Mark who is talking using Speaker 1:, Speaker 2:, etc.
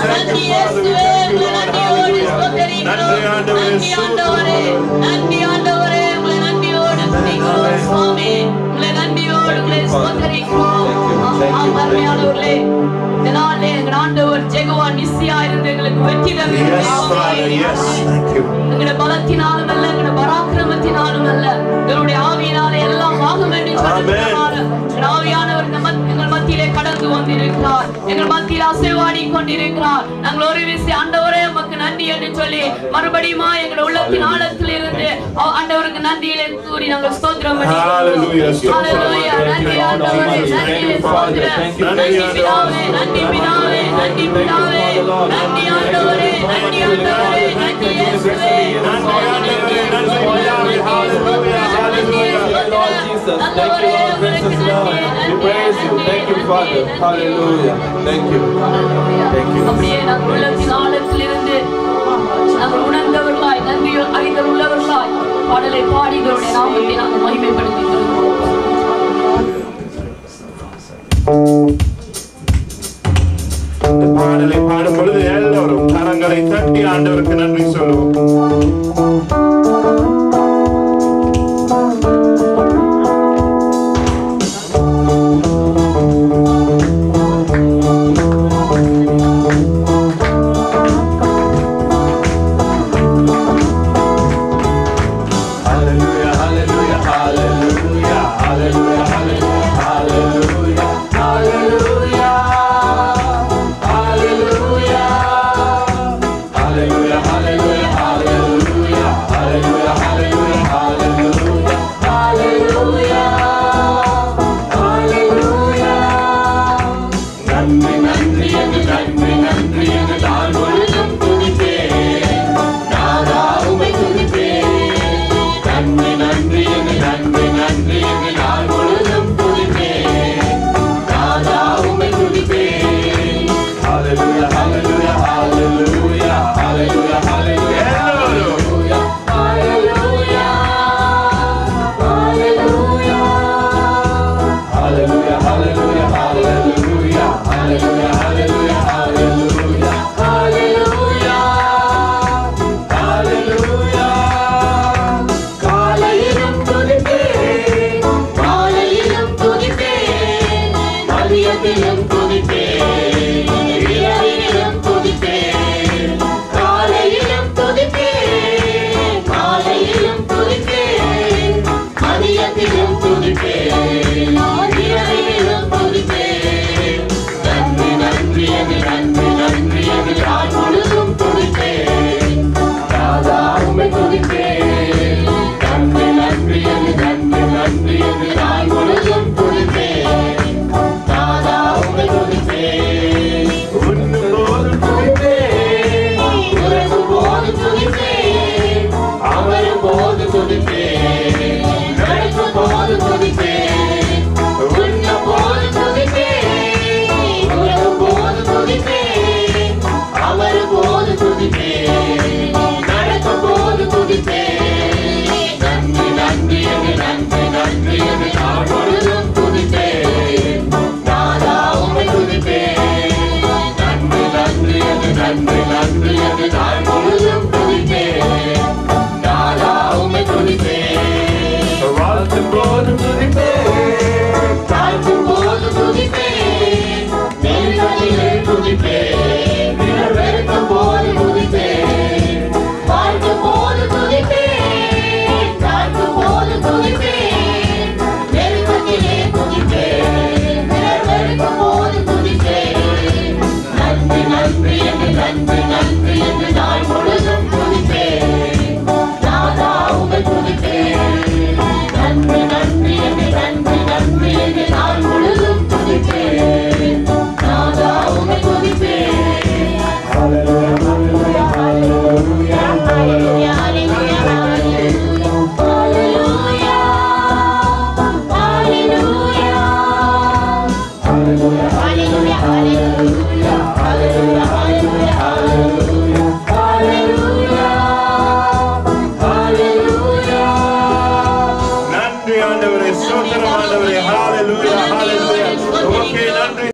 Speaker 1: நன்றி இயேசுவே உங்களை நன்றியோடு ஸ்தோத்திரிக்கிறோம் நன்றி ஆண்டவரே நன்றி ஆண்டவரே உங்களை நன்றியோடு துதிக்கிறோம் சுவாமி உங்களை நன்றியோடு உங்களை ஸ்தோத்திரிக்கிறோம் அருமையானவர்களே இதனாலே எங்கள் ஆண்டவர் ஜெகவா நிசியா இருந்து எங்களுக்கு வெற்றி தருகிறார் எங்களுடைய பலத்தினாலும் அல்ல எங்களுடைய பராக்கிரமத்தினாலும் அல்ல எங்களுடைய ஆவியினாலே எல்லாம் ஆகும் என்று சொன்னதுனால ஆவியானவர் எங்கள் மத்தியிலே கடந்து வந்திருக்கிறார் எங்கள் மத்தியில் அசைவாடி கொண்டிருக்கிறார் நாங்கள் ஒரு விஷயம் ஆண்டவரே உமக்கு நன்றி என்று சொல்லி மறுபடியும் எங்கள் உள்ளத்தின் ஆழத்தில் இருந்து ஆண்டவருக்கு நன்றியிலே கூறி நாங்கள் ஸ்தோத்திரம் நன்றி ஆண்டவரே நன்றி பிதாவே நன்றி பிதாவே நன்றி பிதாவே நன்றி ஆண்டவரே நன்றி ஆண்டவரே நன்றி இயேசுவே
Speaker 2: praise you. Thank you, Father. Hallelujah. Thank you. Thank you.
Speaker 1: அப்படியே நாங்கள் உள்ளத்தின் ஆழத்திலிருந்து நாங்கள் உணர்ந்தவர்களாய் நன்றி அறிந்த உள்ளவர்களாய் பாடலை பாடி இதனுடைய நாமத்தை நாங்கள் மகிமைப்படுத்துகிறோம்.